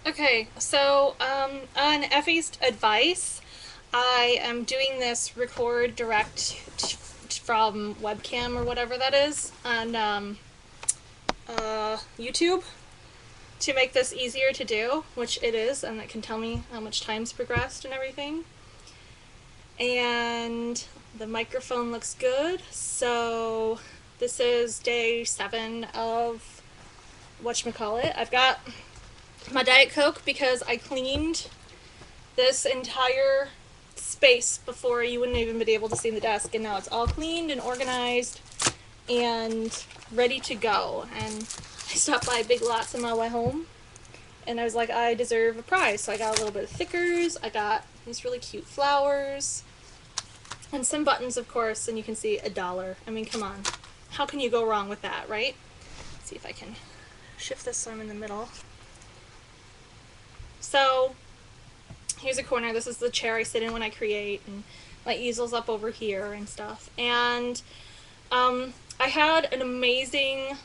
Okay, so on Effie's advice, I am doing this record direct from webcam or whatever that is on YouTube to make this easier to do, which it is, and it can tell me how much time's progressed and everything. And the microphone looks good, so this is day 7 of whatchamacallit. I've got my Diet Coke because I cleaned this entire space before. You wouldn't even be able to see the desk, and now it's all cleaned and organized and ready to go. And I stopped by Big Lots on my way home, and I was like, I deserve a prize. So I got a little bit of thickers, I got these really cute flowers, and some buttons, of course, and you can see $1. I mean, come on. How can you go wrong with that, right? Let's see if I can shift this so I'm in the middle. So here's a corner. This is the chair I sit in when I create, and my easel's up over here and stuff. And I had an amazing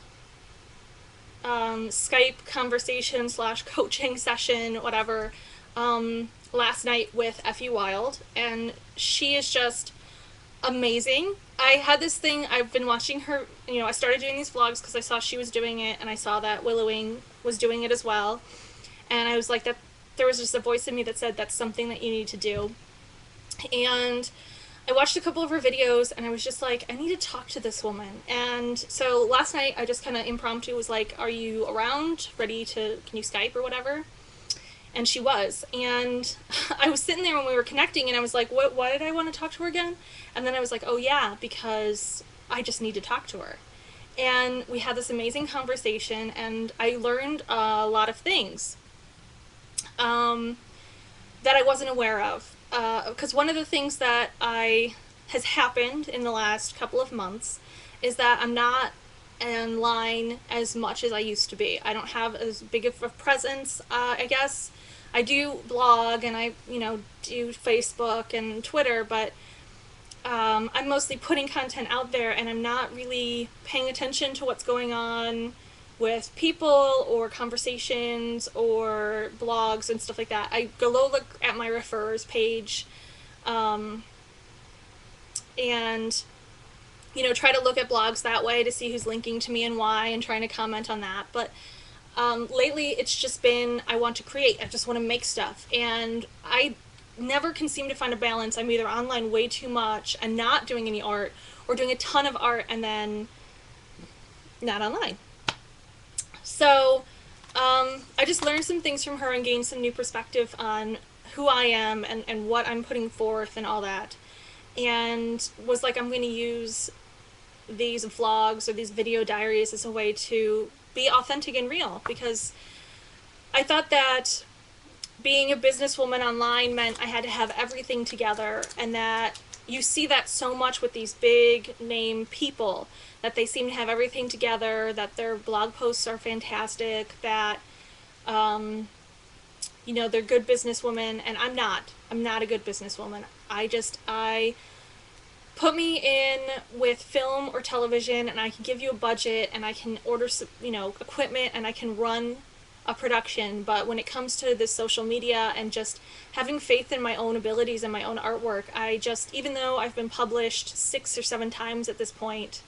Skype conversation slash coaching session, whatever, last night with Effie Wild, and she is just amazing. I had this thing, I've been watching her, I started doing these vlogs because I saw she was doing it, and I saw that Willowing was doing it as well, and I was like, that there was just a voice in me that said that's something that you need to do. And I watched a couple of her videos, and I was just like, I need to talk to this woman. And so last night I just kind of impromptu was like, are you around, ready to, can you Skype or whatever? And she was. And I was sitting there when we were connecting, and I was like, why did I want to talk to her again? And then I was like, oh yeah, because I just need to talk to her. And we had this amazing conversation, and I learned a lot of things that I wasn't aware of. Because one of the things that has happened in the last couple of months is that I'm not online as much as I used to be. I don't have as big of a presence, I guess. I do blog, and I, do Facebook and Twitter, but I'm mostly putting content out there, and I'm not really paying attention to what's going on with people or conversations or blogs and stuff like that. I go look at my referrers page, and try to look at blogs that way to see who's linking to me and why, and trying to comment on that. But lately it's just been, I want to create, I just want to make stuff, and I never can seem to find a balance. I'm either online way too much and not doing any art, or doing a ton of art and then not online. So I just learned some things from her and gained some new perspective on who I am and what I'm putting forth and all that. And was like, I'm going to use these vlogs or these video diaries as a way to be authentic and real, because I thought that being a businesswoman online meant I had to have everything together, and that you see that so much with these big name people, that they seem to have everything together, that their blog posts are fantastic, that they're good businesswomen, and I'm not a good businesswoman. I put me in with film or television, and I can give you a budget, and I can order equipment, and I can run a production. But when it comes to this social media and just having faith in my own abilities and my own artwork, even though I've been published 6 or 7 times at this point,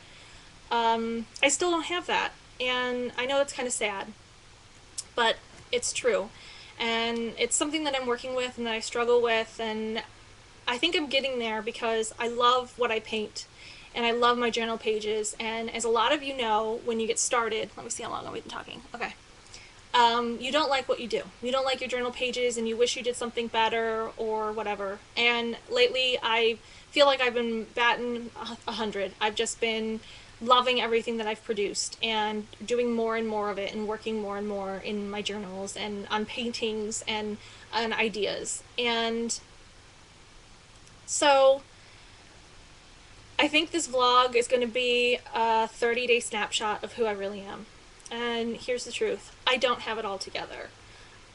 I still don't have that. And I know it's kind of sad, but it's true. And it's something that I'm working with and that I struggle with, and I think I'm getting there because I love what I paint, and I love my journal pages. And as a lot of you know, when you get started, let me see how long I've been talking. Okay. You don't like what you do. You don't like your journal pages, and you wish you did something better or whatever. And lately, I feel like I've been batting 100. I've just been loving everything that I've produced, and doing more and more of it, and working more and more in my journals and on paintings and on ideas. And so I think this vlog is going to be a 30-day snapshot of who I really am. And here's the truth. I don't have it all together.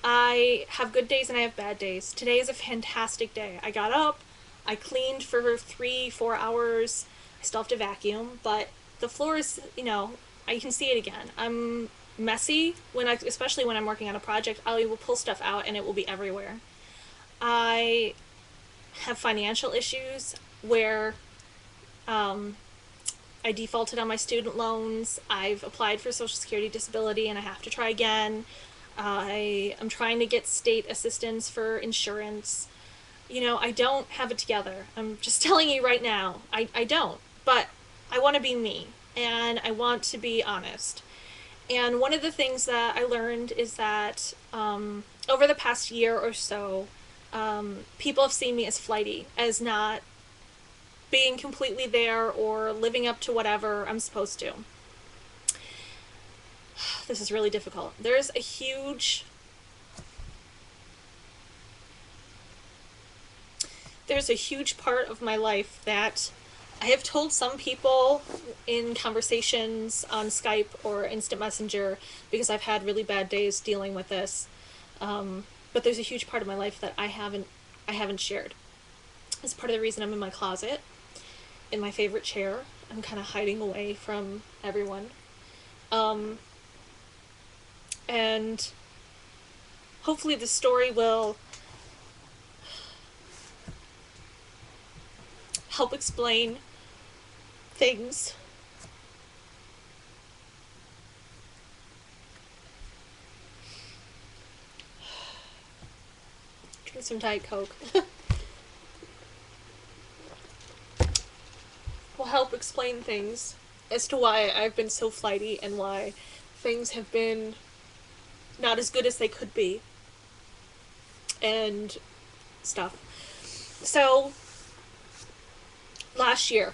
I have good days and I have bad days. Today is a fantastic day. I got up, I cleaned for 3-4 hours. I still have to vacuum, but the floor is, you can see it again. I'm messy especially when I'm working on a project. I will pull stuff out and it will be everywhere. I have financial issues where I defaulted on my student loans. I've applied for Social Security disability and I have to try again. I am trying to get state assistance for insurance. I don't have it together. I'm just telling you right now, I don't. But I want to be me and I want to be honest. And one of the things that I learned is that over the past year or so, people have seen me as flighty, as not being completely there or living up to whatever I'm supposed to. This is really difficult. There's a huge part of my life that I have told some people in conversations on Skype or Instant Messenger because I've had really bad days dealing with this. But there's a huge part of my life that I haven't shared. It's part of the reason I'm in my closet, in my favorite chair. I'm kind of hiding away from everyone. And hopefully the story will help explain things. Drink some Diet Coke. Will help explain things as to why I've been so flighty and why things have been not as good as they could be and stuff. So last year,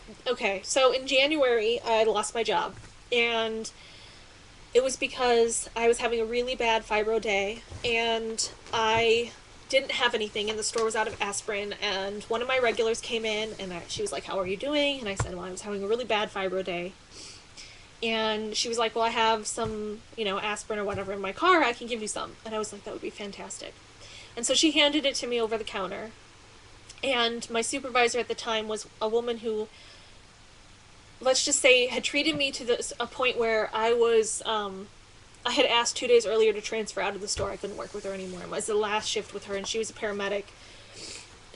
so in January I lost my job, and it was because I was having a really bad fibro day and I didn't have anything and the store was out of aspirin, and one of my regulars came in and she was like, how are you doing? And I said, well, I was having a really bad fibro day. And she was like, well, I have some, aspirin or whatever in my car, I can give you some. And I was like, that would be fantastic. And so she handed it to me over the counter. And my supervisor at the time was a woman who, let's just say, had treated me to a point where I was, I had asked 2 days earlier to transfer out of the store. I couldn't work with her anymore. It was the last shift with her, and she was a paramedic.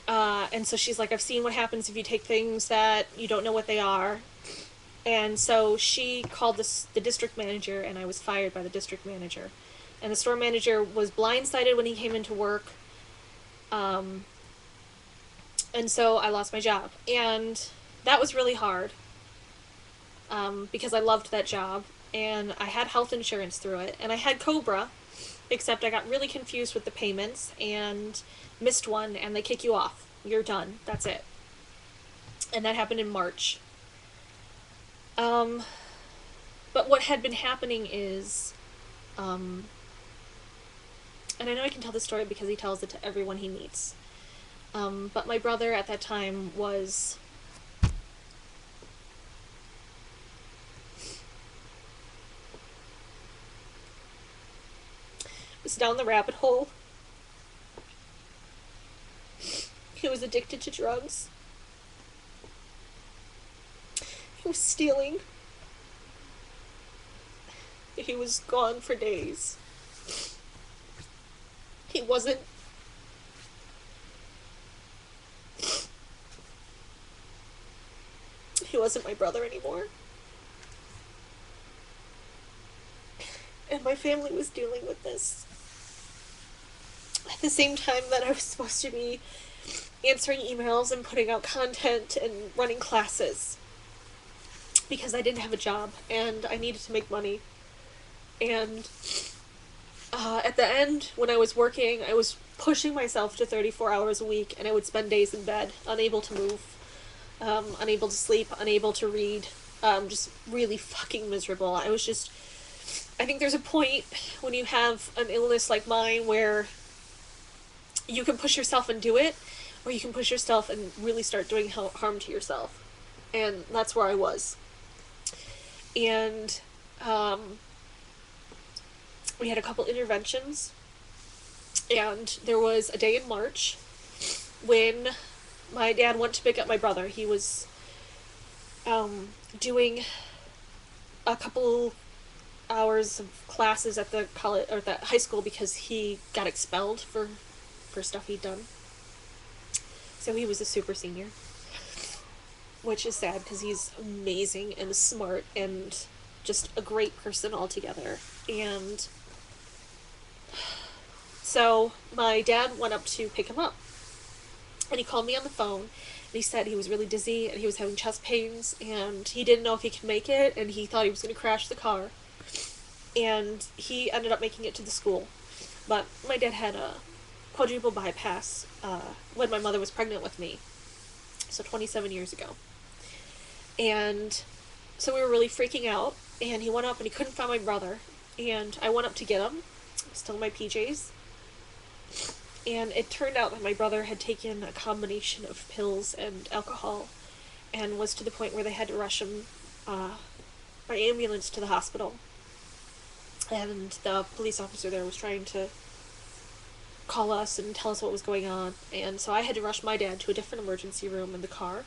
And so she's like, I've seen what happens if you take things that you don't know what they are. And so she called the district manager, and I was fired by the district manager. And the store manager was blindsided when he came into work. And so I lost my job. And that was really hard. Because I loved that job. And I had health insurance through it. And I had COBRA, except I got really confused with the payments and missed one, and they kick you off. You're done. That's it. And that happened in March. But what had been happening is, and I know I can tell this story because he tells it to everyone he meets. But my brother at that time was down the rabbit hole. He was addicted to drugs. He was stealing. He was gone for days. He wasn't my brother anymore. And my family was dealing with this at the same time that I was supposed to be answering emails and putting out content and running classes, because I didn't have a job and I needed to make money. And at the end, when I was working, I was pushing myself to 34 hours a week, and I would spend days in bed, unable to move, unable to sleep, unable to read, just really fucking miserable. I think there's a point when you have an illness like mine where you can push yourself and do it, or you can push yourself and really start doing harm to yourself. And that's where I was. And we had a couple interventions, and there was a day in March when my dad went to pick up my brother. He was doing a couple hours of classes at the college or the high school because he got expelled for stuff he'd done. So he was a super senior, which is sad because he's amazing and smart and just a great person altogether. And so my dad went up to pick him up, and he called me on the phone, and he said he was really dizzy and he was having chest pains and he didn't know if he could make it, and he thought he was going to crash the car. And he ended up making it to the school. But my dad had a quadruple bypass when my mother was pregnant with me, so 27 years ago. And so we were really freaking out, and he went up and he couldn't find my brother, and I went up to get him, still in my PJs, and it turned out that my brother had taken a combination of pills and alcohol and was to the point where they had to rush him by ambulance to the hospital. And the police officer there was trying to call us and tell us what was going on, and so I had to rush my dad to a different emergency room in the car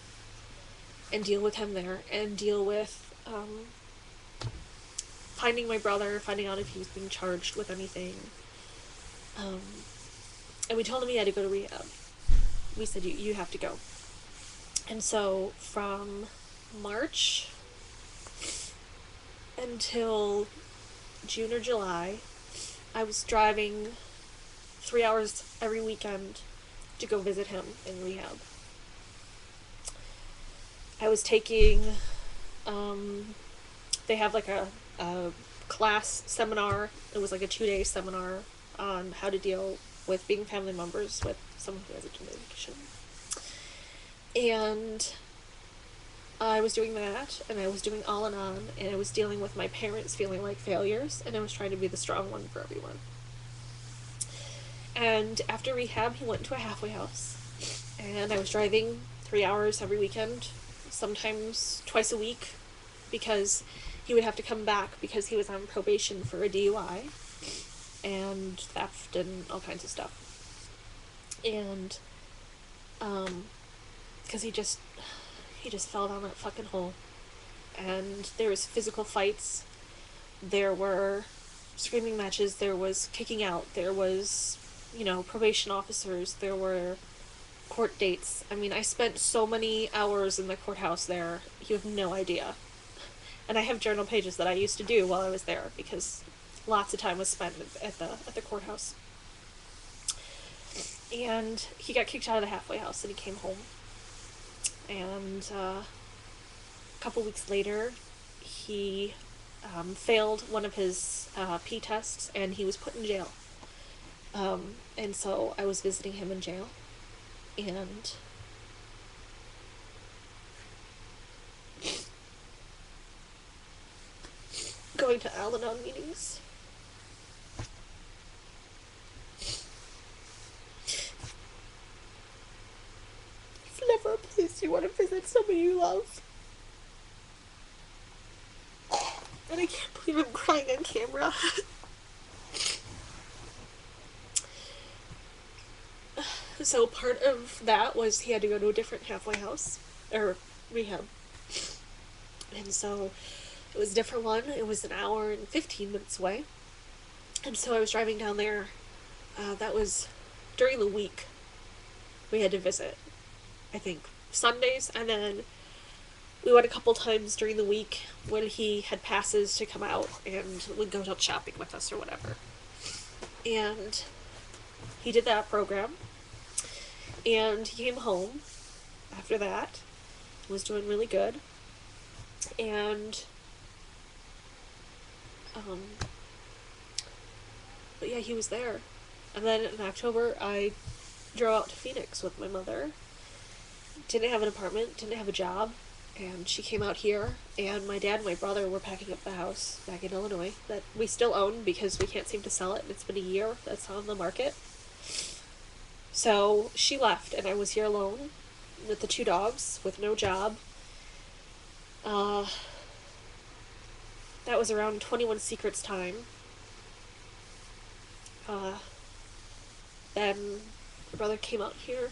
and deal with him there, and deal with finding my brother, finding out if he was being charged with anything. And we told him he had to go to rehab. We said, you have to go. And so from March until June or July, I was driving 3 hours every weekend to go visit him in rehab. I was taking, they have like a class seminar. It was like a 2-day seminar on how to deal with being family members with someone who has a genetic addiction. And I was doing that, and I was doing Al-Anon, and I was dealing with my parents feeling like failures, and I was trying to be the strong one for everyone. And after rehab, he went to a halfway house, and I was driving 3 hours every weekend, sometimes twice a week, because he would have to come back because he was on probation for a DUI and theft and all kinds of stuff. And because he just fell down that fucking hole. And there was physical fights, there were screaming matches, there was kicking out, there was, probation officers, there were court dates. I mean, I spent so many hours in the courthouse there, you have no idea. And I have journal pages that I used to do while I was there, because lots of time was spent at the courthouse. And he got kicked out of the halfway house, and he came home. And a couple weeks later, he failed one of his P tests, and he was put in jail. And so I was visiting him in jail, and going to Al-Anon meetings. If never a place you want to visit somebody you love. And I can't believe I'm crying on camera. So part of that was he had to go to a different halfway house, or rehab. And so it was a different one. It was an hour and 15 minutes away. And so I was driving down there. That was during the week we had to visit, I think, Sundays. And then we went a couple times during the week when he had passes to come out and would go out shopping with us or whatever. And he did that program. And he came home after that. Was doing really good. And but yeah, he was there. And then in October, I drove out to Phoenix with my mother. Didn't have an apartment, didn't have a job, and she came out here, and my dad and my brother were packing up the house back in Illinois that we still own because we can't seem to sell it. It's been a year that's on the market. So she left, and I was here alone with the 2 dogs, with no job. That was around 21 Secrets time. Then my brother came out here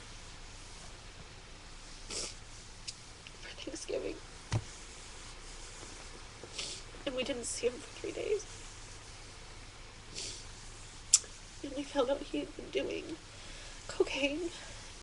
for Thanksgiving. and we didn't see him for 3 days. And we found out he had been doing cocaine.